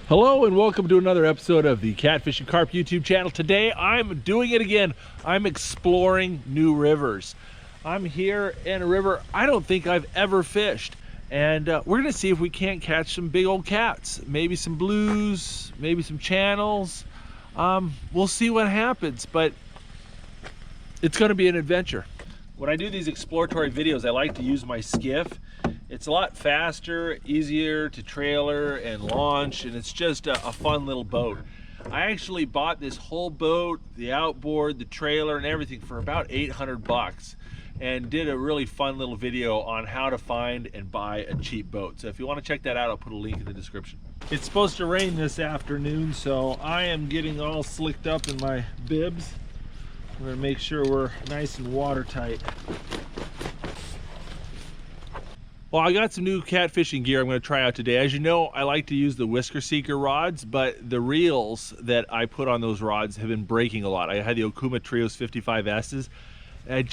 Hello and welcome to another episode of the Catfish and Carp YouTube channel. Today I'm doing it again. I'm exploring new rivers. I'm here in a river I don't think I've ever fished. And we're gonna see if we can't catch some big old cats. Maybe some blues, maybe some channels. We'll see what happens, but it's gonna be an adventure. When I do these exploratory videos, I like to use my skiff. It's a lot faster, easier to trailer and launch, and it's just a fun little boat. I actually bought this whole boat, the outboard, the trailer, and everything for about 800 bucks, and did a really fun little video on how to find and buy a cheap boat. So if you want to check that out, I'll put a link in the description. It's supposed to rain this afternoon, so I am getting all slicked up in my bibs. We're gonna make sure we're nice and watertight. Well, I got some new catfishing gear I'm going to try out today. As you know, I like to use the whisker seeker rods, but the reels that I put on those rods have been breaking a lot. I had the Okuma Trios 55S's, and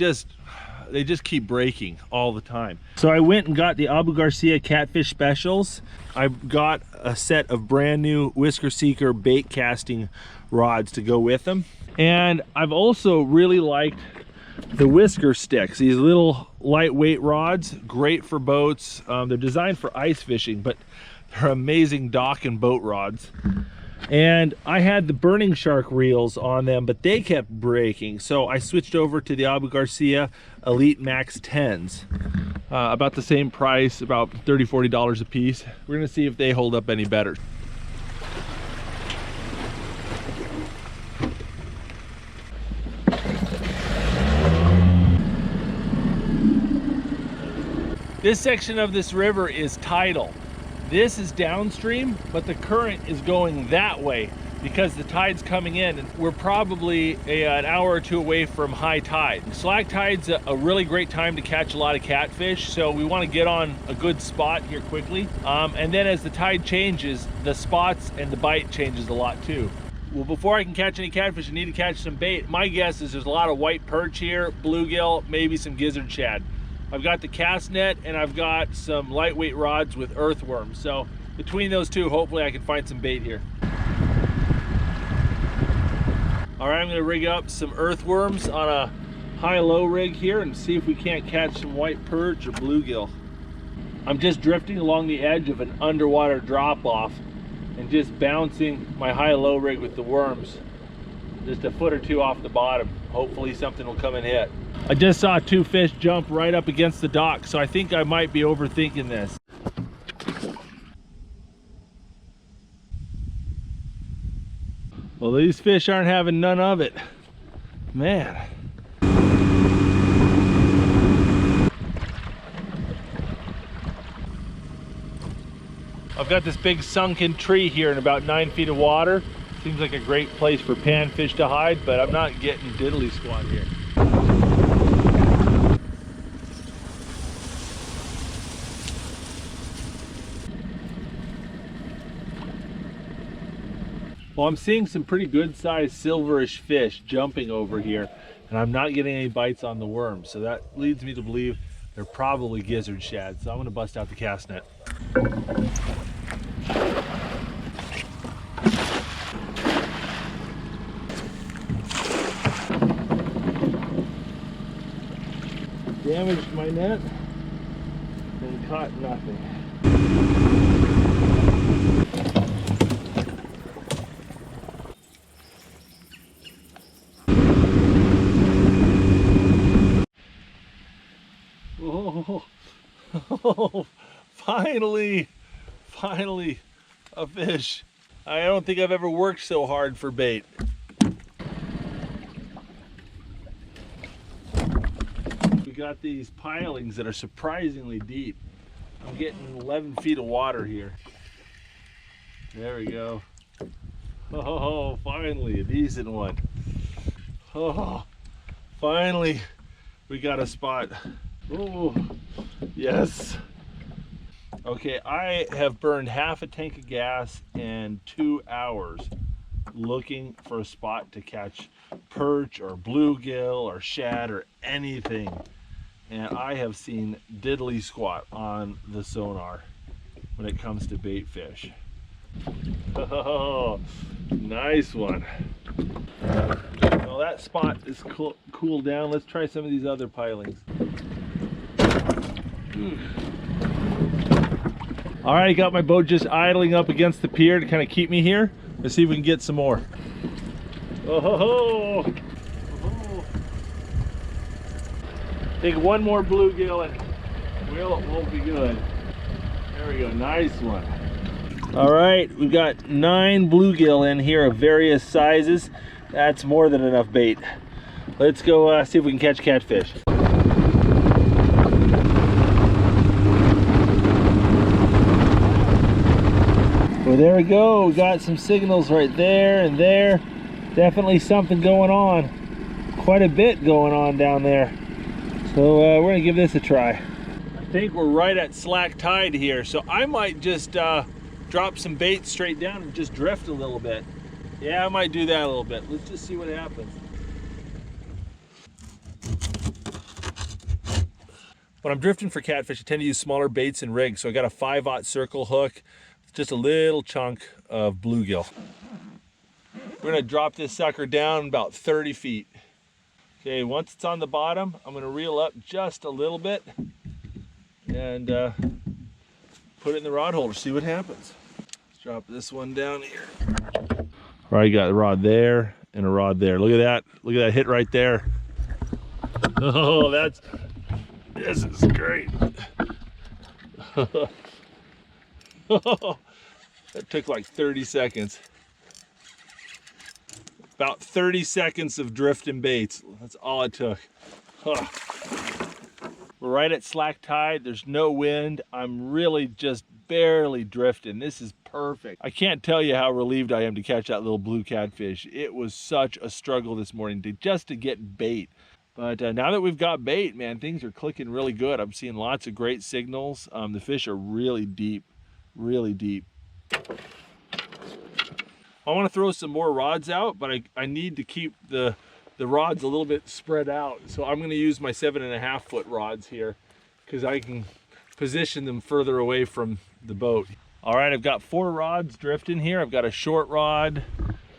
they just keep breaking all the time. So I went and got the Abu Garcia Catfish Specials. I got a set of brand new whisker seeker bait casting rods to go with them. And I've also really liked the whisker sticks, these little lightweight rods, great for boats. They're designed for ice fishing, but they're amazing dock and boat rods. And I had the Burning Shark reels on them, but they kept breaking, so I switched over to the Abu Garcia Elite Max 10s. About the same price, about $30–40 a piece. We're gonna see if they hold up any better. This section of this river is tidal. This is downstream, but the current is going that way because the tide's coming in, and we're probably an hour or two away from high tide. Slack tide's a really great time to catch a lot of catfish, so we want to get on a good spot here quickly. And then as the tide changes, the spots and the bite changes a lot too. Well, before I can catch any catfish, I need to catch some bait. My guess is there's a lot of white perch here, bluegill, maybe some gizzard shad. I've got the cast net and I've got some lightweight rods with earthworms. So between those two, hopefully I can find some bait here. All right, I'm gonna rig up some earthworms on a high-low rig here and see if we can't catch some white perch or bluegill. I'm just drifting along the edge of an underwater drop-off and just bouncing my high-low rig with the worms just a foot or two off the bottom. Hopefully something will come and hit. I just saw two fish jump right up against the dock, so I think I might be overthinking this. Well, these fish aren't having none of it. Man. I've got this big sunken tree here in about 9 feet of water. Seems like a great place for panfish to hide, but I'm not getting diddly squat here. Well, I'm seeing some pretty good sized silverish fish jumping over here, and I'm not getting any bites on the worms, so that leads me to believe they're probably gizzard shad. So I'm gonna bust out the cast net. Damaged my net and caught nothing. Oh, finally a fish. I don't think I've ever worked so hard for bait. We got these pilings that are surprisingly deep. I'm getting 11 feet of water here. There we go. Oh, finally a decent one. Oh, finally we got a spot. Oh, yes. Okay, I have burned half a tank of gas in 2 hours looking for a spot to catch perch or bluegill or shad or anything. And I have seen diddly squat on the sonar when it comes to bait fish. Oh, nice one. Well, that spot is cooled down. Let's try some of these other pilings. All right, got my boat just idling up against the pier to kind of keep me here. Let's see if we can get some more. Oh, ho, ho. Oh. Take one more bluegill and we'll be good. There we go, nice one. All right, we've got 9 bluegill in here of various sizes. That's more than enough bait. Let's go see if we can catch catfish. Well, there we go. We got some signals right there and there. Definitely something going on. Quite a bit going on down there. So we're gonna give this a try. I think we're right at slack tide here, so I might just drop some bait straight down and just drift a little bit. Yeah, I might do that a little bit. Let's just see what happens. When I'm drifting for catfish, I tend to use smaller baits and rigs. So I got a 5/0 circle hook, just a little chunk of bluegill. We're gonna drop this sucker down about 30 feet. Okay, once it's on the bottom, I'm gonna reel up just a little bit and put it in the rod holder, see what happens. Let's drop this one down here. All right, you got a rod there and a rod there. Look at that. Look at that hit right there. Oh, this is great. That took like 30 seconds. About 30 seconds of drifting baits. That's all it took. Huh. We're right at slack tide. There's no wind. I'm really just barely drifting. This is perfect. I can't tell you how relieved I am to catch that little blue catfish. It was such a struggle this morning just to get bait. But now that we've got bait, man, things are clicking really good. I'm seeing lots of great signals. The fish are really deep, really deep. I want to throw some more rods out, but I need to keep the rods a little bit spread out. So I'm going to use my 7.5 foot rods here because I can position them further away from the boat. All right, I've got 4 rods drifting here. I've got a short rod,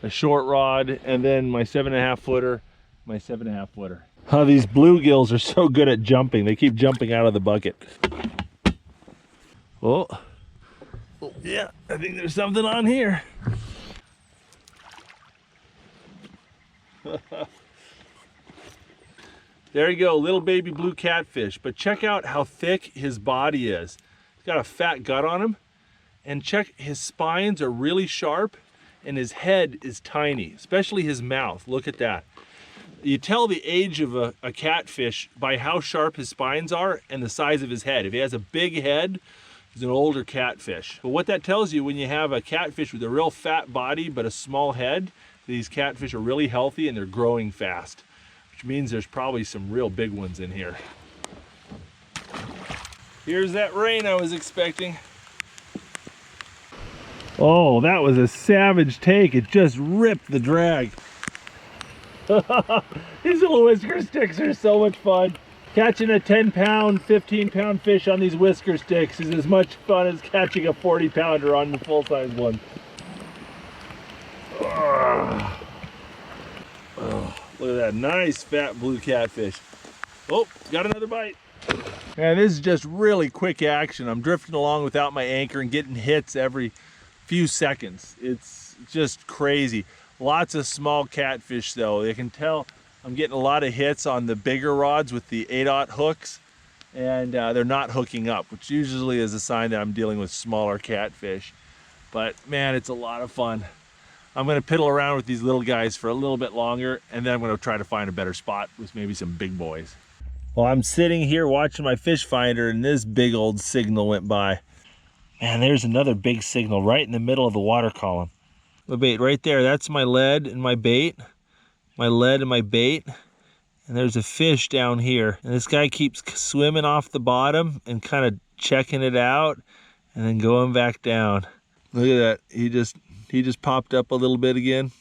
and then my 7.5 footer, my 7.5 footer. Oh, these bluegills are so good at jumping. They keep jumping out of the bucket. Oh, yeah, I think there's something on here. There you go, little baby blue catfish. But check out how thick his body is. He's got a fat gut on him. And check, his spines are really sharp and his head is tiny, especially his mouth. Look at that. You tell the age of a catfish by how sharp his spines are and the size of his head. If he has a big head, he's an older catfish. But what that tells you, when you have a catfish with a real fat body but a small head, these catfish are really healthy and they're growing fast, which means there's probably some real big ones in here. Here's that rain I was expecting. Oh, that was a savage take. It just ripped the drag. These little whisker sticks are so much fun. Catching a 10-pound, 15-pound fish on these whisker sticks is as much fun as catching a 40-pounder on the full-size one. Oh, look at that nice fat blue catfish. Oh, got another bite. And this is just really quick action. I'm drifting along without my anchor and getting hits every few seconds. It's just crazy. Lots of small catfish though. You can tell I'm getting a lot of hits on the bigger rods with the 8/0 hooks, and they're not hooking up, which usually is a sign that I'm dealing with smaller catfish. But man, it's a lot of fun. I'm gonna piddle around with these little guys for a little bit longer, and then I'm gonna try to find a better spot with maybe some big boys. Well, I'm sitting here watching my fish finder and this big old signal went by. Man, there's another big signal right in the middle of the water column. The bait right there, that's my lead and my bait. My lead and my bait. And there's a fish down here. And this guy keeps swimming off the bottom and kind of checking it out and then going back down. Look at that, he just popped up a little bit again.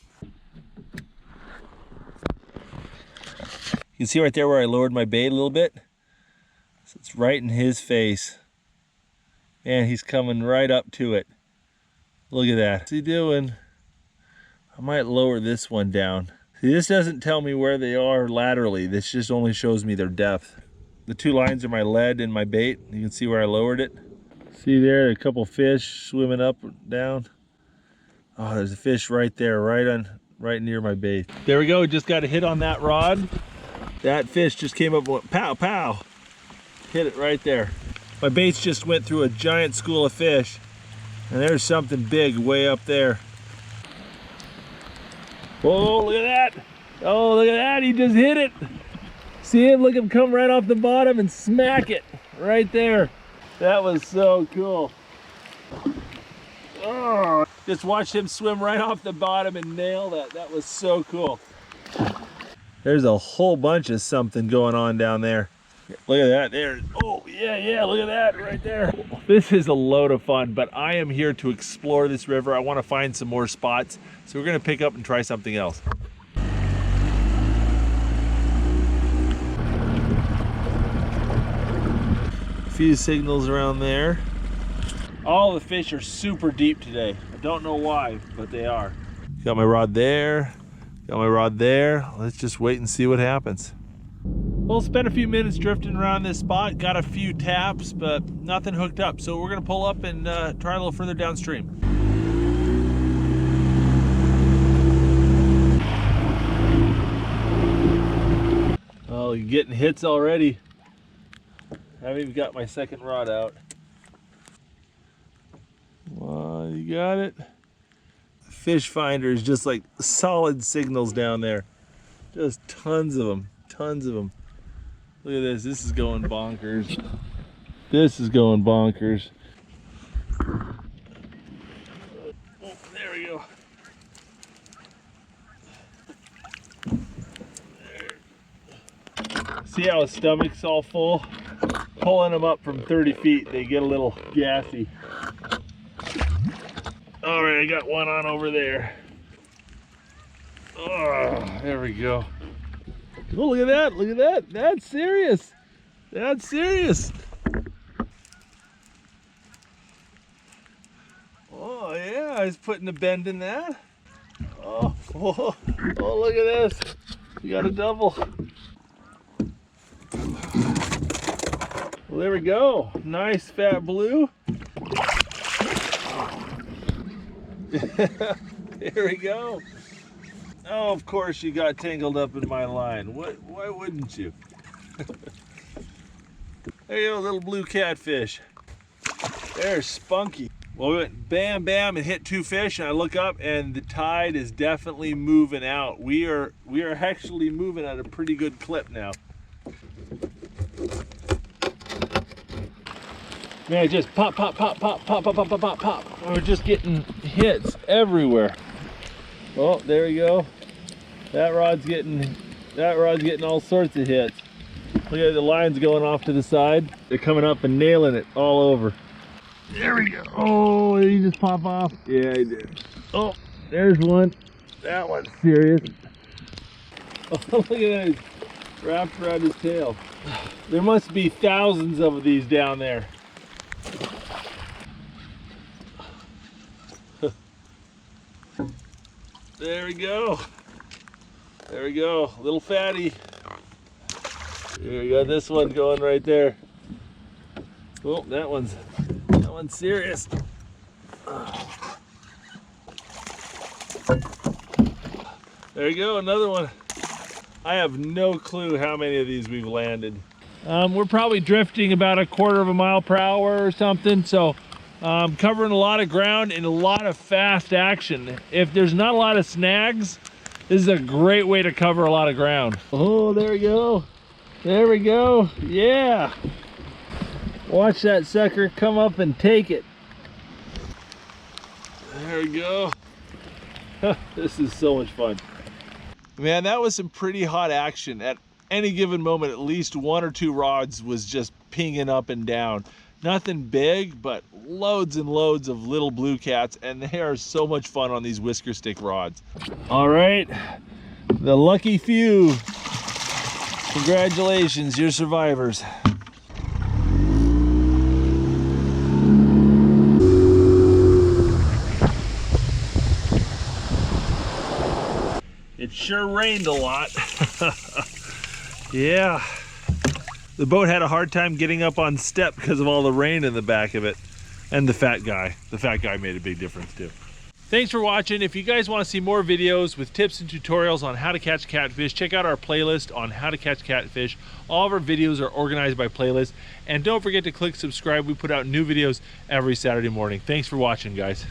You can see right there where I lowered my bait a little bit. So it's right in his face. Man, he's coming right up to it. Look at that. What's he doing? I might lower this one down. See, this doesn't tell me where they are laterally. This just only shows me their depth. The two lines are my lead and my bait. You can see where I lowered it. See there, a couple fish swimming up, down. Oh, there's a fish right there, right near my bait. There we go, just got a hit on that rod. That fish just came up and went pow, pow. Hit it right there. My baits just went through a giant school of fish, and there's something big way up there. Oh, look at that. Oh, look at that, he just hit it. See him? Look at him come right off the bottom and smack it right there. That was so cool. Oh, just watched him swim right off the bottom and nail that. That was so cool. There's a whole bunch of something going on down there. Look at that there. Oh, yeah, look at that right there. This is a load of fun, but I am here to explore this river. I want to find some more spots, so we're going to pick up and try something else. A few signals around there. All the fish are super deep today. I don't know why, but they are. Got my rod there. Got my rod there. Let's just wait and see what happens. We'll spend a few minutes drifting around this spot. Got a few taps, but nothing hooked up. So we're gonna pull up and try a little further downstream. Oh, you're getting hits already. I haven't even got my second rod out. Well, you got it. Fish finder is just like solid signals down there. Just tons of them, tons of them. Look at this, this is going bonkers. This is going bonkers. Oh, there we go. There. See how his stomach's all full? Pulling them up from 30 feet, they get a little gassy. All right, I got one on over there. Oh, there we go. Oh, look at that, look at that. That's serious. That's serious. Oh, yeah, I was putting a bend in that. Oh, look at this. You got a double. Well, there we go. Nice fat blue. There we go. Oh, of course you got tangled up in my line. Why wouldn't you? There you go, little blue catfish. They're spunky. Well, we went bam, bam, and hit two fish, and I look up, and the tide is definitely moving out. We are actually moving at a pretty good clip now. Man, just pop, pop, pop, pop, pop, pop, pop, pop, pop, pop. We're just getting hits everywhere. Oh, there we go. That rod's getting all sorts of hits. Look at the lines going off to the side. They're coming up and nailing it all over. There we go. Oh, did he just pop off? Yeah, he did. Oh, there's one. That one's serious. Oh, look at that. He's wrapped around his tail. There must be thousands of these down there. There we go. There we go. Little fatty. Here we got this one going right there. Oh, that one's serious. There you go, another one. I have no clue how many of these we've landed. We're probably drifting about 1/4 mile per hour or something, so covering a lot of ground and a lot of fast action. If there's not a lot of snags, this is a great way to cover a lot of ground. Oh, there we go. There we go. Yeah. Watch that sucker come up and take it. There we go. This is so much fun. Man, that was some pretty hot action. At any given moment, at least 1 or 2 rods was just pinging up and down. Nothing big, but loads and loads of little blue cats, and they are so much fun on these whisker stick rods. All right, the lucky few. Congratulations, you're survivors. It sure rained a lot. Yeah. The boat had a hard time getting up on step because of all the rain in the back of it. And the fat guy. The fat guy made a big difference too. Thanks for watching. If you guys want to see more videos with tips and tutorials on how to catch catfish, check out our playlist on how to catch catfish. All of our videos are organized by playlist. And don't forget to click subscribe. We put out new videos every Saturday morning. Thanks for watching, guys.